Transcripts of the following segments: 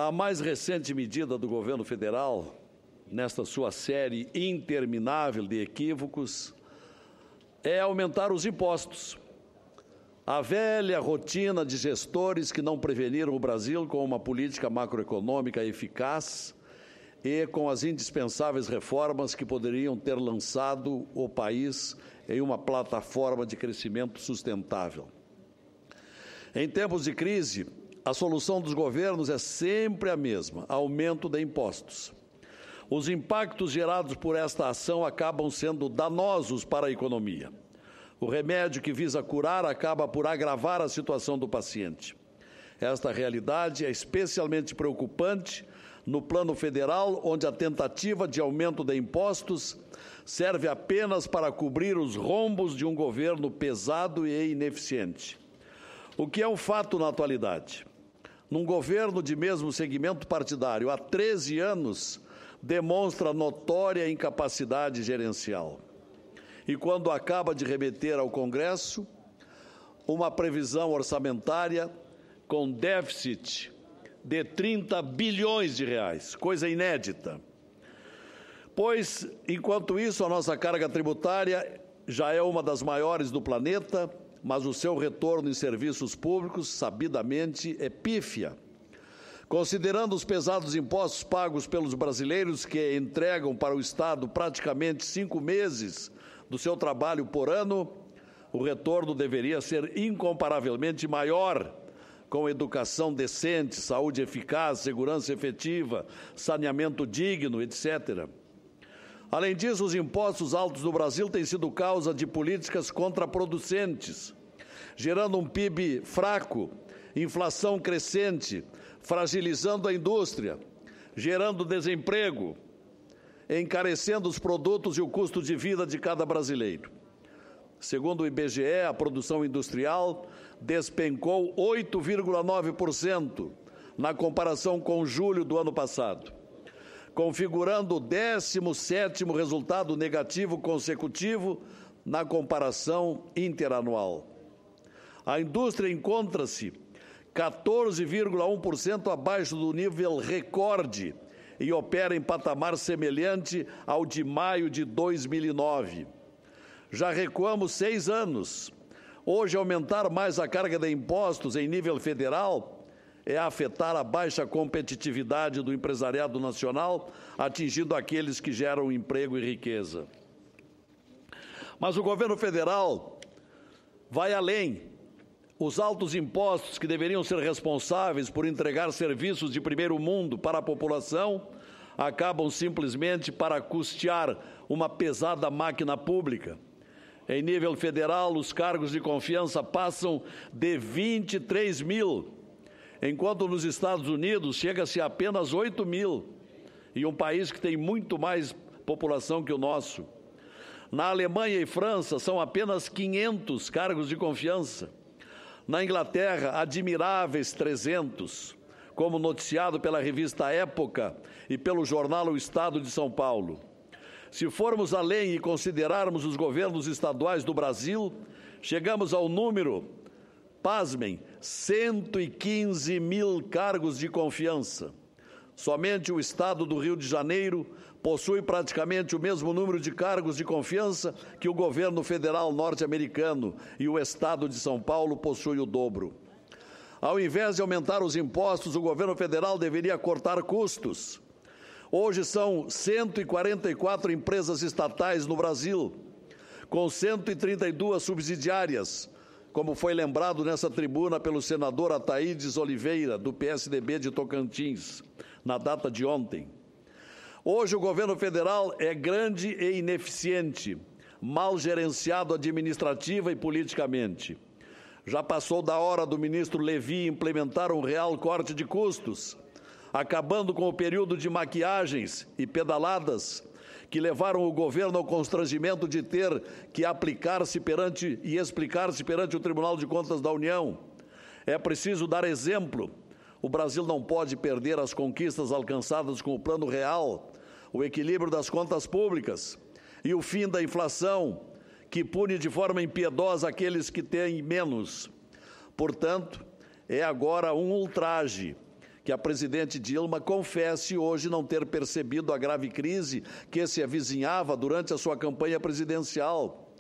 A mais recente medida do governo federal, nesta sua série interminável de equívocos, é aumentar os impostos. A velha rotina de gestores que não preveniram o Brasil com uma política macroeconômica eficaz e com as indispensáveis reformas que poderiam ter lançado o país em uma plataforma de crescimento sustentável. Em tempos de crise, a solução dos governos é sempre a mesma: aumento de impostos. Os impactos gerados por esta ação acabam sendo danosos para a economia. O remédio que visa curar acaba por agravar a situação do paciente. Esta realidade é especialmente preocupante no plano federal, onde a tentativa de aumento de impostos serve apenas para cobrir os rombos de um governo pesado e ineficiente. O que é um fato na atualidade? Num governo de mesmo segmento partidário há 13 anos, demonstra notória incapacidade gerencial. E quando acaba de remeter ao Congresso uma previsão orçamentária com déficit de 30 bilhões de reais, coisa inédita. Pois, enquanto isso, a nossa carga tributária já é uma das maiores do planeta, mas o seu retorno em serviços públicos, sabidamente, é pífia. Considerando os pesados impostos pagos pelos brasileiros que entregam para o Estado praticamente 5 meses do seu trabalho por ano, o retorno deveria ser incomparavelmente maior, com educação decente, saúde eficaz, segurança efetiva, saneamento digno, etc. Além disso, os impostos altos do Brasil têm sido causa de políticas contraproducentes, gerando um PIB fraco, inflação crescente, fragilizando a indústria, gerando desemprego, encarecendo os produtos e o custo de vida de cada brasileiro. Segundo o IBGE, a produção industrial despencou 8,9% na comparação com julho do ano passado, configurando o 17º resultado negativo consecutivo na comparação interanual. A indústria encontra-se 14,1% abaixo do nível recorde e opera em patamar semelhante ao de maio de 2009. Já recuamos 6 anos. Hoje, aumentar mais a carga de impostos em nível federal é afetar a baixa competitividade do empresariado nacional, atingindo aqueles que geram emprego e riqueza. Mas o governo federal vai além. Os altos impostos que deveriam ser responsáveis por entregar serviços de primeiro mundo para a população acabam simplesmente para custear uma pesada máquina pública. Em nível federal, os cargos de confiança passam de 23 mil, enquanto nos Estados Unidos chega-se a apenas 8 mil, e um país que tem muito mais população que o nosso. Na Alemanha e França, são apenas 500 cargos de confiança. Na Inglaterra, admiráveis 300, como noticiado pela revista Época e pelo jornal O Estado de São Paulo. Se formos além e considerarmos os governos estaduais do Brasil, chegamos ao número, pasmem, 115 mil cargos de confiança. Somente o Estado do Rio de Janeiro possui praticamente o mesmo número de cargos de confiança que o governo federal norte-americano, e o Estado de São Paulo possui o dobro. Ao invés de aumentar os impostos, o governo federal deveria cortar custos. Hoje são 144 empresas estatais no Brasil, com 132 subsidiárias, como foi lembrado nessa tribuna pelo senador Ataídes Oliveira, do PSDB de Tocantins, na data de ontem. Hoje o governo federal é grande e ineficiente, mal gerenciado administrativa e politicamente. Já passou da hora do ministro Levi implementar um real corte de custos, acabando com o período de maquiagens e pedaladas que levaram o governo ao constrangimento de ter que aplicar-se perante e explicar-se perante o Tribunal de Contas da União. É preciso dar exemplo. O Brasil não pode perder as conquistas alcançadas com o Plano Real, o equilíbrio das contas públicas e o fim da inflação, que pune de forma impiedosa aqueles que têm menos. Portanto, é agora um ultraje que a presidente Dilma confesse hoje não ter percebido a grave crise que se avizinhava durante a sua campanha presidencial.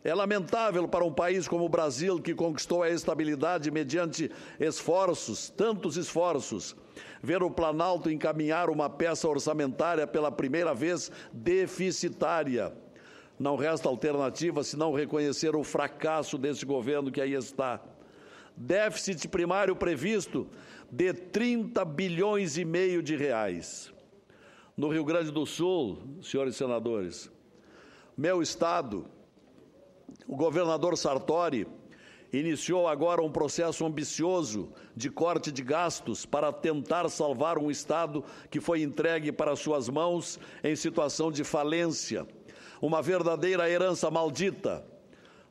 É lamentável para um país como o Brasil, que conquistou a estabilidade mediante esforços, tantos esforços, ver o Planalto encaminhar uma peça orçamentária pela primeira vez deficitária. Não resta alternativa senão reconhecer o fracasso desse governo que aí está. Déficit primário previsto de 30 bilhões e meio de reais. No Rio Grande do Sul, senhores senadores, meu estado, o governador Sartori iniciou agora um processo ambicioso de corte de gastos para tentar salvar um estado que foi entregue para suas mãos em situação de falência, uma verdadeira herança maldita.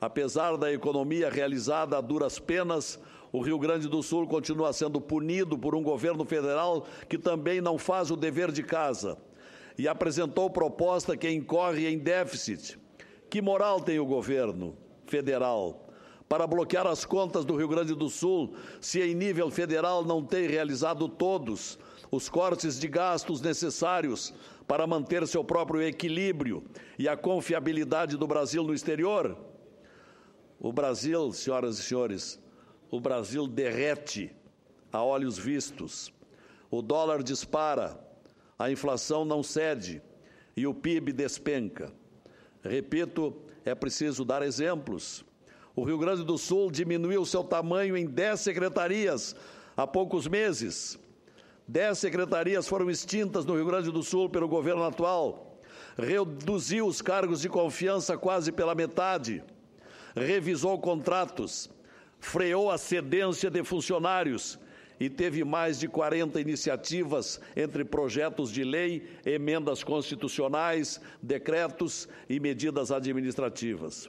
Apesar da economia realizada a duras penas, o Rio Grande do Sul continua sendo punido por um governo federal que também não faz o dever de casa e apresentou proposta que incorre em déficit. Que moral tem o governo federal para bloquear as contas do Rio Grande do Sul se em nível federal não tem realizado todos os cortes de gastos necessários para manter seu próprio equilíbrio e a confiabilidade do Brasil no exterior? O Brasil, senhoras e senhores, o Brasil derrete a olhos vistos. O dólar dispara, a inflação não cede e o PIB despenca. Repito, é preciso dar exemplos. O Rio Grande do Sul diminuiu seu tamanho em 10 secretarias há poucos meses. 10 secretarias foram extintas no Rio Grande do Sul pelo governo atual. Reduziu os cargos de confiança quase pela metade. Revisou contratos. Freou a cedência de funcionários e teve mais de 40 iniciativas entre projetos de lei, emendas constitucionais, decretos e medidas administrativas.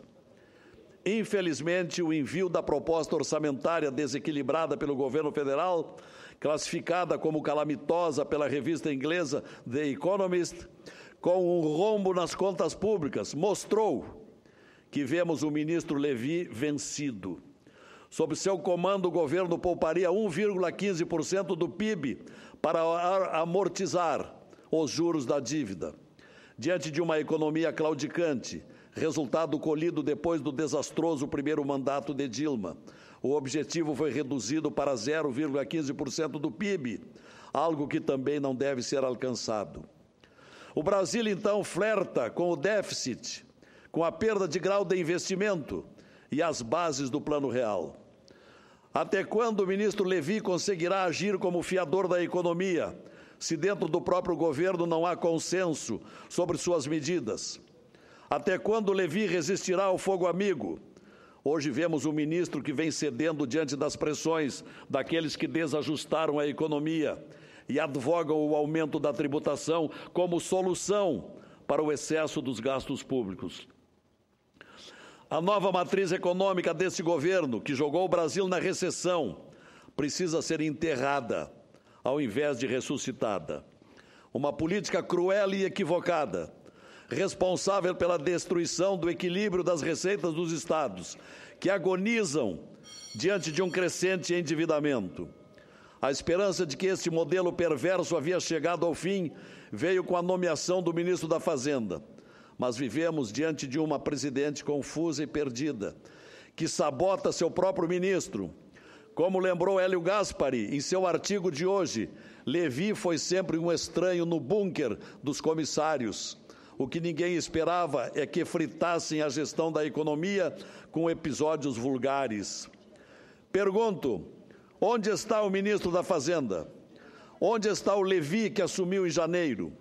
Infelizmente, o envio da proposta orçamentária desequilibrada pelo governo federal, classificada como calamitosa pela revista inglesa The Economist, com um rombo nas contas públicas, mostrou que vemos o ministro Levi vencido. Sob seu comando, o governo pouparia 1,15% do PIB para amortizar os juros da dívida. Diante de uma economia claudicante, resultado colhido depois do desastroso primeiro mandato de Dilma, o objetivo foi reduzido para 0,15% do PIB, algo que também não deve ser alcançado. O Brasil, então, flerta com o déficit, com a perda de grau de investimento e as bases do Plano Real. Até quando o ministro Levi conseguirá agir como fiador da economia, se dentro do próprio governo não há consenso sobre suas medidas? Até quando Levi resistirá ao fogo amigo? Hoje vemos um ministro que vem cedendo diante das pressões daqueles que desajustaram a economia e advogam o aumento da tributação como solução para o excesso dos gastos públicos. A nova matriz econômica desse governo, que jogou o Brasil na recessão, precisa ser enterrada, ao invés de ressuscitada. Uma política cruel e equivocada, responsável pela destruição do equilíbrio das receitas dos estados, que agonizam diante de um crescente endividamento. A esperança de que este modelo perverso havia chegado ao fim veio com a nomeação do ministro da Fazenda. Mas vivemos diante de uma presidente confusa e perdida, que sabota seu próprio ministro. Como lembrou Hélio Gaspari em seu artigo de hoje, Levi foi sempre um estranho no bunker dos comissários. O que ninguém esperava é que fritassem a gestão da economia com episódios vulgares. Pergunto, onde está o ministro da Fazenda? Onde está o Levi que assumiu em janeiro?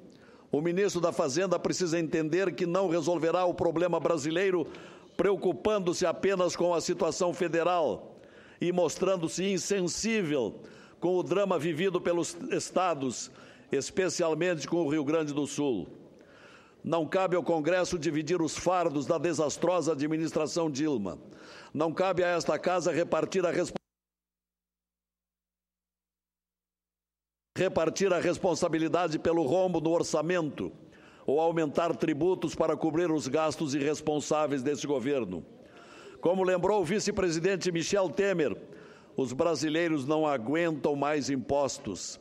O ministro da Fazenda precisa entender que não resolverá o problema brasileiro preocupando-se apenas com a situação federal e mostrando-se insensível com o drama vivido pelos estados, especialmente com o Rio Grande do Sul. Não cabe ao Congresso dividir os fardos da desastrosa administração Dilma. Não cabe a esta Casa repartir a responsabilidade pelo rombo no orçamento ou aumentar tributos para cobrir os gastos irresponsáveis desse governo. Como lembrou o vice-presidente Michel Temer, Os brasileiros não aguentam mais impostos.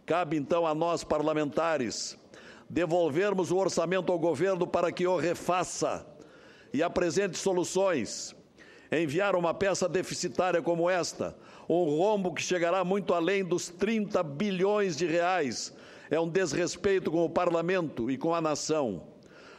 Cabe, então, a nós, parlamentares, devolvermos o orçamento ao governo para que o refaça e apresente soluções. Enviar uma peça deficitária como esta, um rombo que chegará muito além dos 30 bilhões de reais, é um desrespeito com o parlamento e com a nação.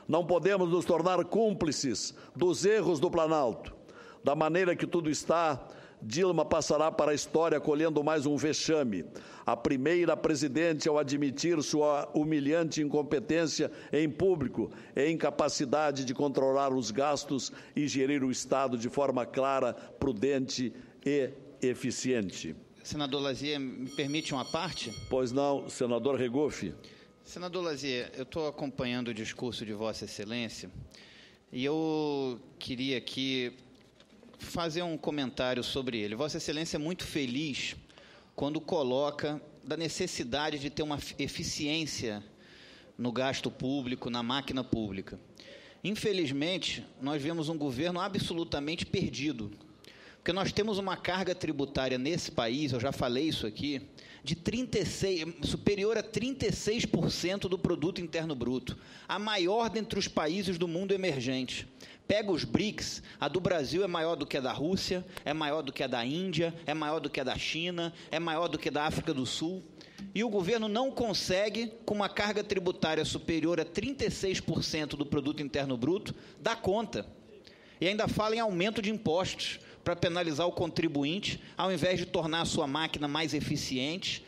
Não podemos nos tornar cúmplices dos erros do Planalto. Da maneira que tudo está, Dilma passará para a história colhendo mais um vexame. A primeira presidente ao admitir sua humilhante incompetência em público e incapacidade de controlar os gastos e gerir o Estado de forma clara, prudente e eficiente. Senador Lazier, me permite uma parte? Pois não, senador Regufe. Senador Lazier, eu estou acompanhando o discurso de Vossa Excelência e eu queria aqui fazer um comentário sobre ele. Vossa Excelência é muito feliz quando coloca da necessidade de ter uma eficiência no gasto público, na máquina pública. Infelizmente, nós vemos um governo absolutamente perdido, porque nós temos uma carga tributária nesse país, eu já falei isso aqui, de superior a 36% do produto interno bruto, a maior dentre os países do mundo emergente. Pega os BRICS, a do Brasil é maior do que a da Rússia, é maior do que a da Índia, é maior do que a da China, é maior do que a da África do Sul. E o governo não consegue, com uma carga tributária superior a 36% do produto interno bruto, dar conta. E ainda fala em aumento de impostos para penalizar o contribuinte, ao invés de tornar a sua máquina mais eficiente.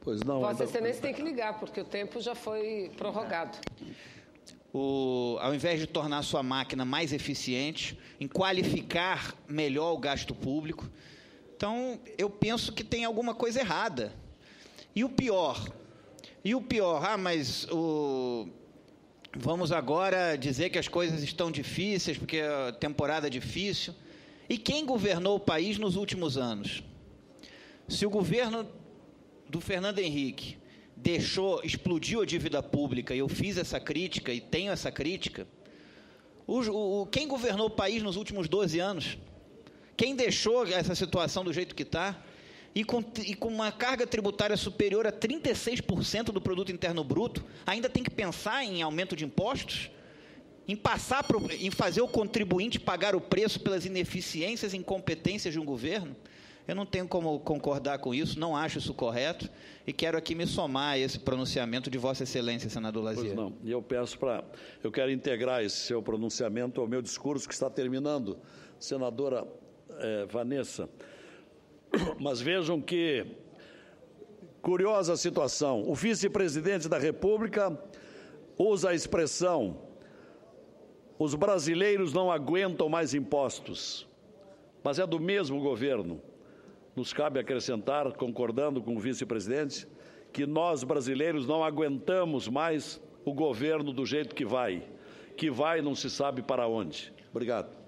Pois não. Vossa Excelência tem que ligar, porque o tempo já foi prorrogado. Ao invés de tornar a sua máquina mais eficiente, em qualificar melhor o gasto público. Então, eu penso que tem alguma coisa errada. E o pior, vamos agora dizer que as coisas estão difíceis, porque a temporada é difícil. E quem governou o país nos últimos anos? Se o governo do Fernando Henrique explodiu a dívida pública, e eu fiz essa crítica e tenho essa crítica, quem governou o país nos últimos 12 anos? Quem deixou essa situação do jeito que está? E com uma carga tributária superior a 36% do produto interno bruto, ainda tem que pensar em aumento de impostos? Em fazer o contribuinte pagar o preço pelas ineficiências e incompetências de um governo? Eu não tenho como concordar com isso, não acho isso correto e quero aqui me somar a esse pronunciamento de Vossa Excelência, senador Lazier. Pois não, e eu quero integrar esse seu pronunciamento ao meu discurso que está terminando, senadora Vanessa. Mas vejam que curiosa situação, o vice-presidente da República usa a expressão: os brasileiros não aguentam mais impostos, mas é do mesmo governo. Nos cabe acrescentar, concordando com o vice-presidente, que nós, brasileiros, não aguentamos mais o governo do jeito que vai não se sabe para onde. Obrigado.